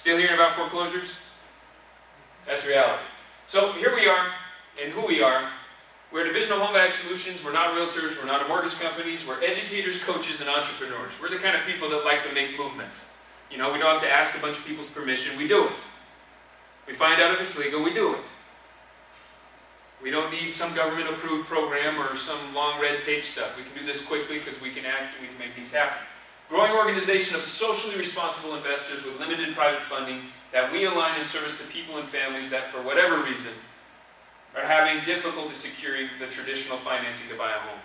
Still hearing about foreclosures? That's reality. So here we are, and who we are. We're Division of Home Value Solutions. We're not realtors. We're not mortgage companies. We're educators, coaches, and entrepreneurs. We're the kind of people that like to make movements. You know, we don't have to ask a bunch of people's permission. We do it. We find out if it's legal. We do it. We don't need some government-approved program or some long red tape stuff. We can do this quickly because we can act and we can make things happen. Growing organization of socially responsible investors with limited private funding that we align and service the people and families that, for whatever reason, are having difficulty securing the traditional financing to buy a home.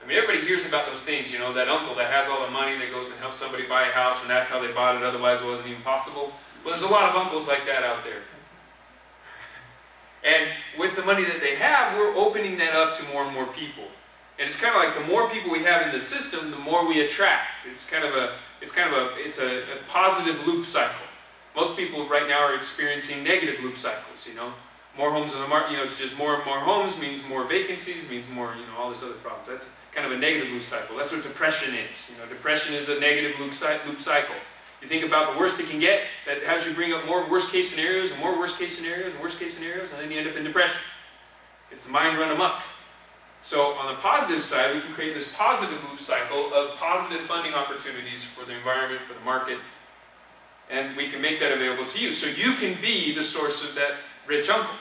I mean, everybody hears about those things, you know, that uncle that has all the money that goes and helps somebody buy a house and that's how they bought it, otherwise it wasn't even possible. Well, there's a lot of uncles like that out there. And with the money that they have, we're opening that up to more and more people. And it's kind of like the more people we have in the system, the more we attract. It's a positive loop cycle. Most people right now are experiencing negative loop cycles, you know. More homes in the market, you know, it's just more and more homes means more vacancies, means more, you know, all these other problems. That's kind of a negative loop cycle. That's what depression is. You know, depression is a negative loop cycle. You think about the worst it can get, that has you bring up more worst case scenarios and more worst case scenarios and worst case scenarios, and then you end up in depression. It's the mind run amok. So on the positive side, we can create this positive loop cycle of positive funding opportunities for the environment, for the market, and we can make that available to you. So you can be the source of that rich uncle.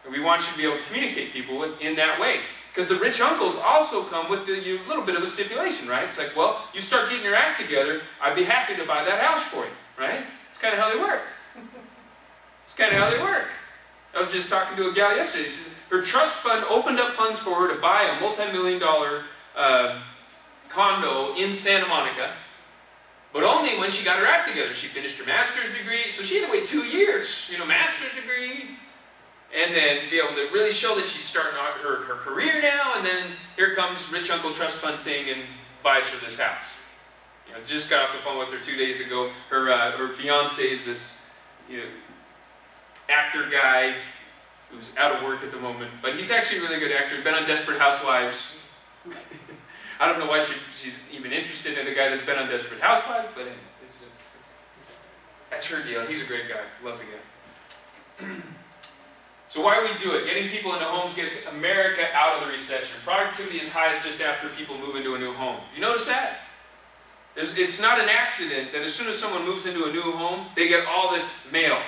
And we want you to be able to communicate people with in that way. Because the rich uncles also come with a little bit of a stipulation, right? It's like, well, you start getting your act together, I'd be happy to buy that house for you, right? It's kind of how they work. It's kind of how they work. I was just talking to a gal yesterday. She said her trust fund opened up funds for her to buy a multi-million-dollar condo in Santa Monica, but only when she got her act together. She finished her master's degree, so she had to wait 2 years, you know, master's degree, and then be able to really show that she's starting out her career now, and then here comes Rich Uncle Trust Fund thing and buys her this house. You know, just got off the phone with her 2 days ago. Her fiance is this, you know, actor guy who's out of work at the moment, but he's actually a really good actor. He's been on Desperate Housewives. I don't know why she's even interested in a guy that's been on Desperate Housewives, but that's her deal. He's a great guy. Love the guy. So why do we do it? Getting people into homes gets America out of the recession. Productivity is highest just after people move into a new home. You notice that? It's not an accident that as soon as someone moves into a new home, they get all this mail.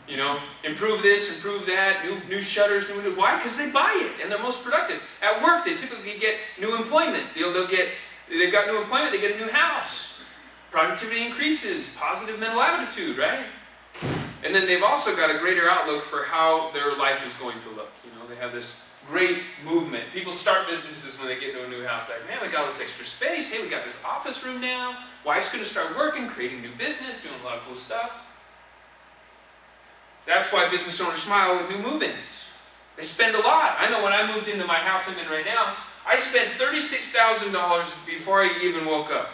You know, improve this, improve that, new shutters, new windows. Why? Because they buy it and they're most productive. At work, they typically get new employment. They've got new employment, they get a new house. Productivity increases, positive mental attitude, right? And then they've also got a greater outlook for how their life is going to look. You know, they have this great movement. People start businesses when they get into a new house. Like, man, we got all this extra space. Hey, we got this office room now. Wife's going to start working, creating new business, doing a lot of cool stuff. That's why business owners smile with new move-ins. They spend a lot. I know when I moved into my house I'm in right now, I spent $36,000 before I even woke up.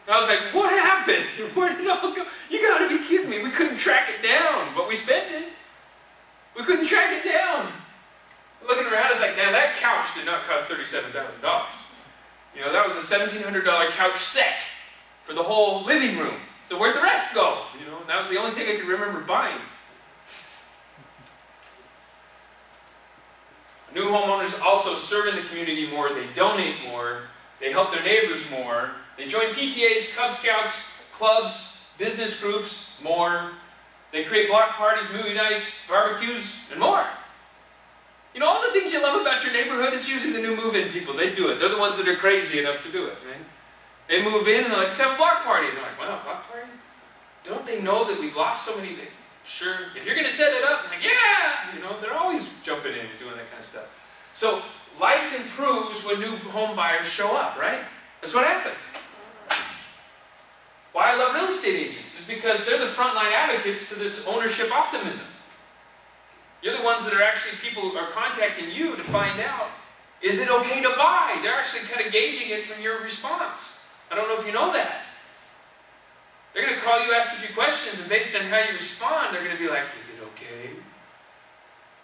And I was like, what happened? Where did it all go? You gotta be kidding me. We couldn't track it down, but we spent it. We couldn't track it down. Looking around, I was like, man, that couch did not cost $37,000. You know, that was a $1,700 couch set for the whole living room. So where'd the rest go? You know, and that was the only thing I could remember buying. New homeowners also serve in the community more. They donate more. They help their neighbors more. They join PTAs, Cub Scouts, clubs, business groups more. They create block parties, movie nights, barbecues, and more. You know, all the things you love about your neighborhood, it's usually the new move-in people. They do it. They're the ones that are crazy enough to do it, right? They move in and they're like, let's have a block party. And they're like, wow, block party? Don't they know that we've lost so many? Sure. If you're going to set it up, I'm like, yeah! You know, they're always jumping in and doing that kind of stuff. So life improves when new home buyers show up, right? That's what happens. Why I love real estate agents is because they're the frontline advocates to this ownership optimism. You're the ones that are actually, people are contacting you to find out, is it okay to buy? They're actually kind of gauging it from your response. I don't know if you know that. They're going to call you, ask a few questions, and based on how you respond, they're going to be like, is it okay?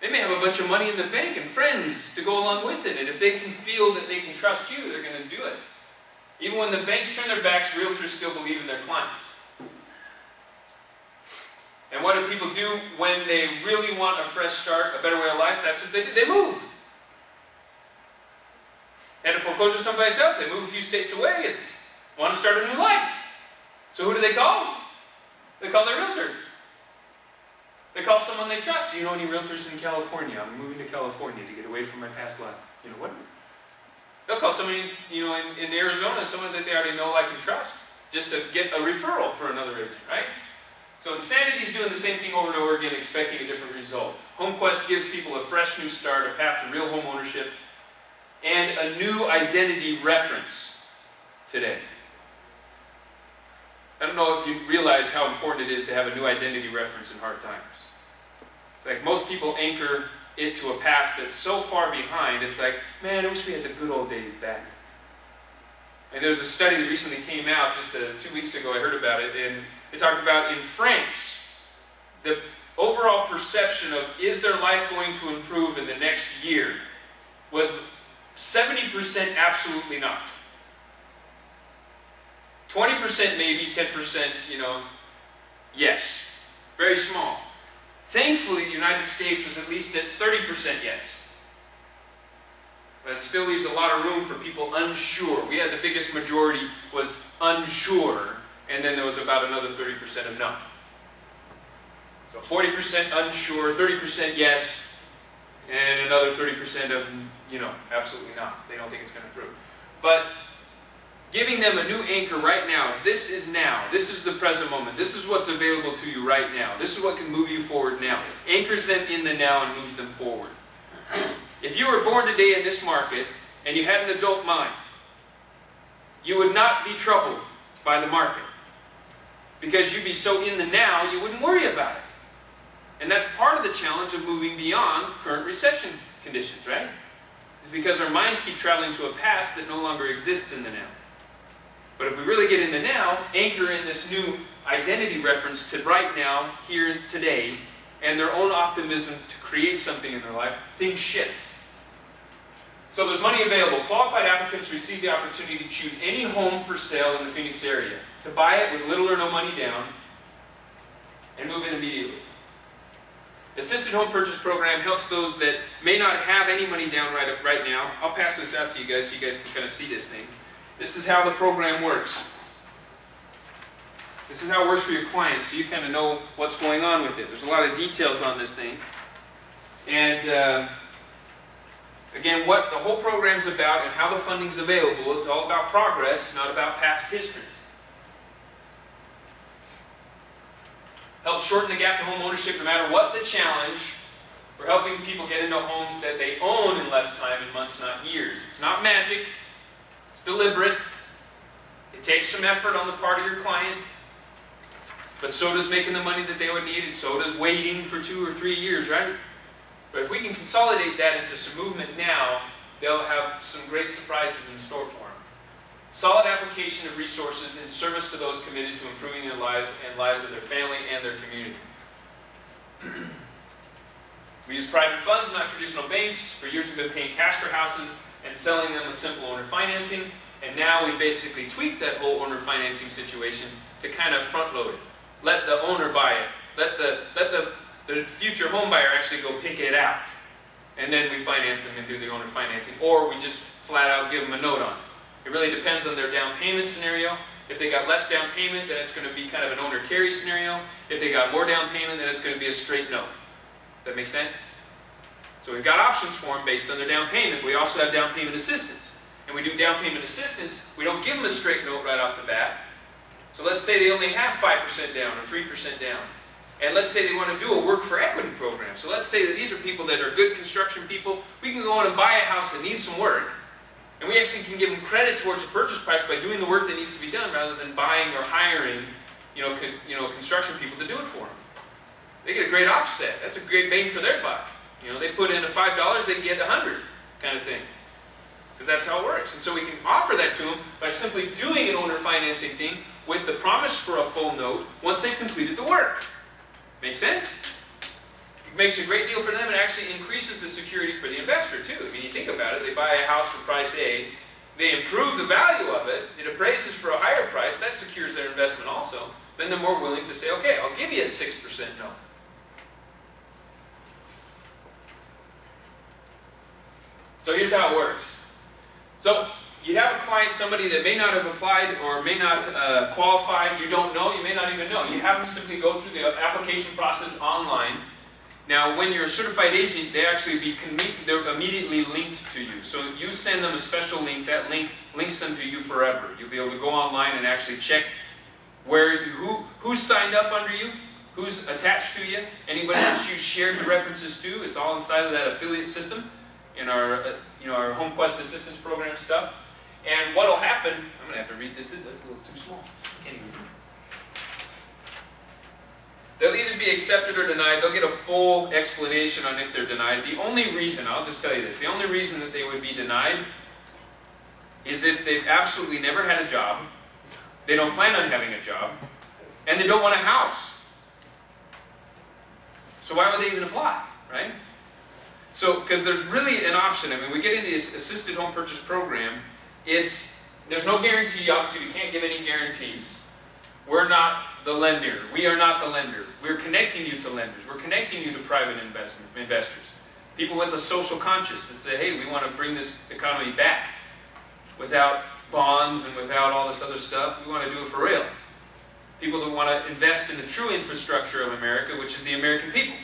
They may have a bunch of money in the bank and friends to go along with it, and if they can feel that they can trust you, they're going to do it. Even when the banks turn their backs, realtors still believe in their clients. And what do people do when they really want a fresh start, a better way of life? That's what they do. They move. Had a foreclosure someplace else. They move a few states away and want to start a new life. So who do they call? They call their realtor. They call someone they trust. Do you know any realtors in California? I'm moving to California to get away from my past life. You know what? They'll call somebody, you know, in Arizona, someone that they already know, like, and trust, just to get a referral for another agent, right? So Insanity is doing the same thing over and over again, expecting a different result. HomeQuest gives people a fresh new start, a path to real home ownership, and a new identity reference today. I don't know if you realize how important it is to have a new identity reference in hard times. It's like most people anchor it to a past that's so far behind, it's like, man, I wish we had the good old days back. And there's a study that recently came out, just 2 weeks ago I heard about it, and it talked about in France, the overall perception of is their life going to improve in the next year was 70% absolutely not. 20% maybe, 10%, you know, yes. Very small. Thankfully, the United States was at least at 30% yes. But it still leaves a lot of room for people unsure. We had the biggest majority was unsure, and then there was about another 30% of no. So 40% unsure, 30% yes, and another 30% of, you know, absolutely not. They don't think it's going to improve. But giving them a new anchor right now. This is now. This is the present moment. This is what's available to you right now. This is what can move you forward now. Anchors them in the now and moves them forward. If you were born today in this market and you had an adult mind, you would not be troubled by the market. Because you'd be so in the now, you wouldn't worry about it. And that's part of the challenge of moving beyond current recession conditions, right? It's because our minds keep traveling to a past that no longer exists in the now. But if we really get in the now, anchor in this new identity reference to right now, here, today, and their own optimism to create something in their life, things shift. So there's money available. Qualified applicants receive the opportunity to choose any home for sale in the Phoenix area, to buy it with little or no money down, and move in immediately. Assisted Home Purchase Program helps those that may not have any money down right now. I'll pass this out to you guys so you guys can kind of see this thing. This is how the program works. This is how it works for your clients, so you kind of know what's going on with it. There's a lot of details on this thing. And again, what the whole program's about and how the funding's available, it's all about progress, not about past histories. Helps shorten the gap to home ownership no matter what the challenge. We're helping people get into homes that they own in less time, in months, not years. It's not magic. It's deliberate. It takes some effort on the part of your client. But so does making the money that they would need, and so does waiting for 2 or 3 years, right? But if we can consolidate that into some movement now, they'll have some great surprises in store for them. Solid application of resources in service to those committed to improving their lives and lives of their family and their community. We use private funds, not traditional banks. For years we've been paying cash for houses and selling them with simple owner financing. And now we've basically tweaked that whole owner financing situation to kind of front load it. Let the owner buy it. Let the future home buyer actually go pick it out. And then we finance them and do the owner financing. Or we just flat out give them a note on it. It really depends on their down payment scenario. If they got less down payment, then it's going to be kind of an owner carry scenario. If they got more down payment, then it's going to be a straight note. That make sense? So we've got options for them based on their down payment. We also have down payment assistance. And we do down payment assistance. We don't give them a straight note right off the bat. So let's say they only have 5% down or 3% down. And let's say they want to do a work for equity program. So let's say that these are people that are good construction people. We can go in and buy a house that needs some work. And we actually can give them credit towards the purchase price by doing the work that needs to be done rather than buying or hiring construction people to do it for them. They get a great offset. That's a great bang for their buck. They put in a $5, they can get 100 kind of thing. Because that's how it works. And so we can offer that to them by simply doing an owner financing thing with the promise for a full note once they've completed the work. Make sense? It makes a great deal for them and actually increases the security for the investor too. I mean, you think about it, they buy a house for price A, they improve the value of it, it appraises for a higher price, that secures their investment also, then they're more willing to say, okay, I'll give you a 6% note. So here's how it works. So you have a client, somebody that may not have applied or may not qualify, you don't know, you may not even know. You have them simply go through the application process online. Now, when you're a certified agent, they actually they're immediately linked to you. So you send them a special link, that link links them to you forever. You'll be able to go online and actually check who's signed up under you, who's attached to you, anybody that you shared the references to. It's all inside of that affiliate system in our, our Home Quest Assistance Program stuff. And what will happen, I'm going to have to read this, that's a little too small. I can't even read. They'll either be accepted or denied. They'll get a full explanation on if they're denied. The only reason, I'll just tell you this, the only reason that they would be denied is if they've absolutely never had a job, they don't plan on having a job, and they don't want a house. So why would they even apply, right? So, because there's really an option. I mean, we get in the assisted home purchase program, there's no guarantee, obviously we can't give any guarantees. We're not the lender. We are not the lender. We're connecting you to lenders. We're connecting you to private investors. People with a social conscience that say, hey, we want to bring this economy back without bonds and without all this other stuff. We want to do it for real. People that want to invest in the true infrastructure of America, which is the American people.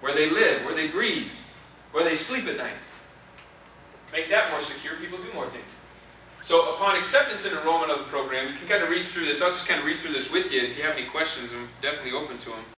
Where they live, where they breathe, where they sleep at night. Make that more secure, people do more things. So upon acceptance and enrollment of the program, you can kind of read through this. I'll just kind of read through this with you. If you have any questions, I'm definitely open to them.